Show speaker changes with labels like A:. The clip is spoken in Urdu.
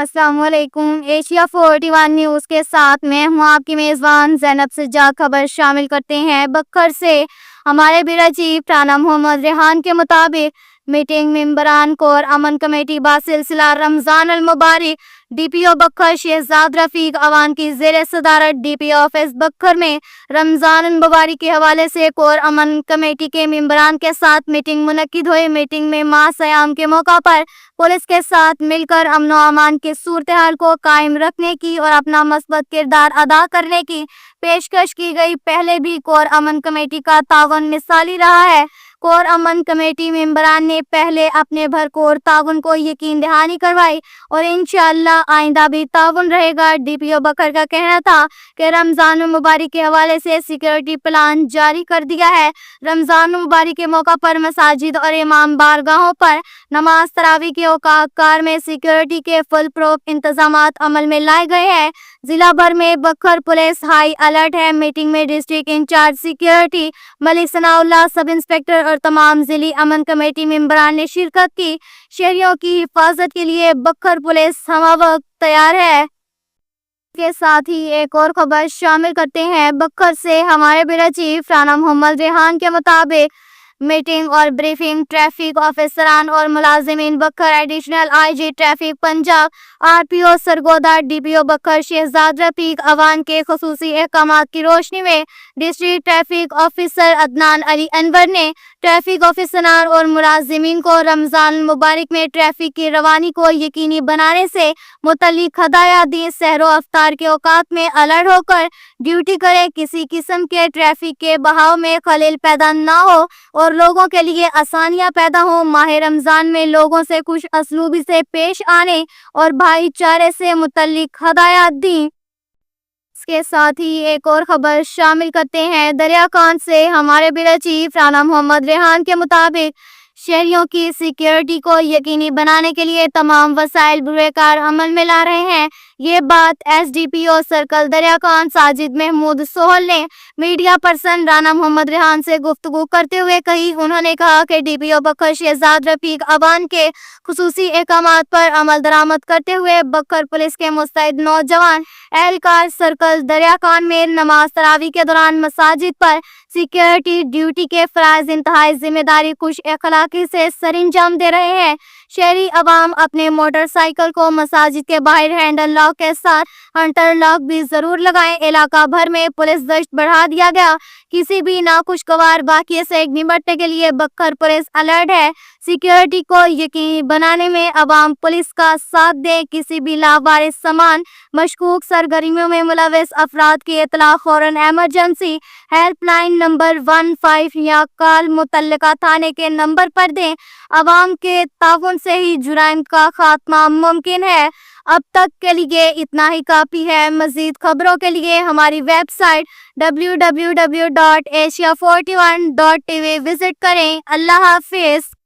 A: السلام علیکم۔ ایشیا 41 نیوز کے ساتھ میں ہوں آپ کی میزبان زینب سجاد۔ خبر شامل کرتے ہیں بکھر سے۔ ہمارے بیورو چیف رانا محمد ریحان کے مطابق میٹنگ ممبران کور امن کمیٹی بسلسلہ رمضان المبارک D P O Bhakkar Shahzad رفیق عوان کی زیر صدارت ڈی پی او آفس بکھر میں رمضان المبارک کے حوالے سے کور امن کمیٹی کے ممبران کے ساتھ میٹنگ منعقد ہوئی۔ میٹنگ میں ماہ صیام کے موقع پر پولیس کے ساتھ مل کر امن و امان کی صورتحال کو قائم رکھنے کی اور اپنا مثبت کردار ادا کرنے کی پیشکش کی گئی۔ پہلے بھی کور امن کمیٹی کا تعاون مثالی رہا ہے۔ کور امن کمیٹی ممبران نے پہلے اپنے بھرپور تعاون کو یقین دہانی کروائی اور انشاءاللہ آئندہ بھی تعاون رہے گا۔ ڈی پی او بکھر کا کہنا تھا کہ رمضان المبارک کے حوالے سے سیکیورٹی پلان جاری کر دیا ہے۔ رمضان المبارک کے موقع پر مساجد اور امام بارگاہوں پر نماز تراویح کے اوقات کار میں سیکیورٹی کے فل پروف انتظامات عمل میں لائے گئے ہیں۔ ضلع بھر میں بکھر پولیس ہائی الرٹ ہے۔ میٹنگ میں ڈسٹرکٹ انچارج سیکیورٹی ملک ثناء اللہ، سب انسپکٹر اور تمام ضلعی امن کمیٹی ممبران نے شرکت کی۔ شہریوں کی حفاظت کے لیے بکھر پولیس ہمہ وقت تیار ہے۔ کے ساتھ ہی ایک اور خبر شامل کرتے ہیں بکھر سے۔ ہمارے بیورو چیف رانا محمد ریحان کے مطابق میٹنگ اور بریفنگ ٹریفک آفیسران اور ملازمین Bhakkar additional I G traffic Punjab, R P O Sargodha, D P O Bhakkar Shahzad رفیق عوان کے خصوصی احکامات کی روشنی میں ڈسٹرکٹ ٹریفک آفیسر عدنان علی انور نے ٹریفک آفیسران اور ملازمین کو رمضان المبارک میں ٹریفک کی روانی کو یقینی بنانے سے متعلق ہدایات دی۔ سحر و افطار کے اوقات میں الرٹ ہو کر ڈیوٹی کریں، کسی قسم کے ٹریفک کے بہاؤ میں خلل پیدا نہ ہو اور لوگوں کے لیے آسانیاں پیدا ہوں۔ ماہ رمضان میں لوگوں سے خوش اسلوبی سے پیش آنے اور بھائی چارے سے متعلق ہدایات دیں۔ اس کے ساتھ ہی ایک اور خبر شامل کرتے ہیں دریا کان سے۔ ہمارے بیورو چیف رانا محمد ریحان کے مطابق شہریوں کی سیکیورٹی کو یقینی بنانے کے لیے تمام وسائل بروئے کار عمل میں لا رہے ہیں۔ یہ بات ایس ڈی پی او سرکل دریا کان ساجد محمود سہیل نے میڈیا پرسن رانا محمد ریحان سے گفتگو کرتے ہوئے کہی۔ انہوں نے کہا کہ D P O Bhakkar Shahzad رفیق عوان کے خصوصی احکامات پر عمل درآمد کرتے ہوئے بکھر پولیس کے مستعد نوجوان اہلکار سرکل دریا کان میں نماز تراویح کے دوران مساجد پر سیکیورٹی ڈیوٹی کے فرائض انتہائی ذمہ داری خوش اخلاقی سے سر انجام دے رہے ہیں۔ شہری عوام اپنے موٹر سائیکل کو مساجد کے باہر ہینڈل لاک کے ساتھ ہنٹر لاک بھی ضرور لگائیں۔ علاقہ بھر میں پولیس گشت بڑھا دیا گیا۔ کسی بھی ناخوشگوار واقعے سے نمٹنے کے لیے بکھر پولیس الرٹ ہے۔ سیکیورٹی کو یقینی بنانے میں عوام پولیس کا ساتھ دیں۔ کسی بھی لاوارث سامان، مشکوک سرگرمیوں میں ملوث افراد کی اطلاع فوراً ایمرجنسی ہیلپ لائن نمبر 15 یا کال متعلقہ تھانے کے نمبر پر دیں۔ عوام کے تعاون سے ہی جرائم کا خاتمہ ممکن ہے۔ اب تک کے لیے اتنا ہی کافی ہے۔ مزید خبروں کے لیے ہماری ویب سائٹ www.asia41.tv وزٹ کریں۔ اللہ حافظ۔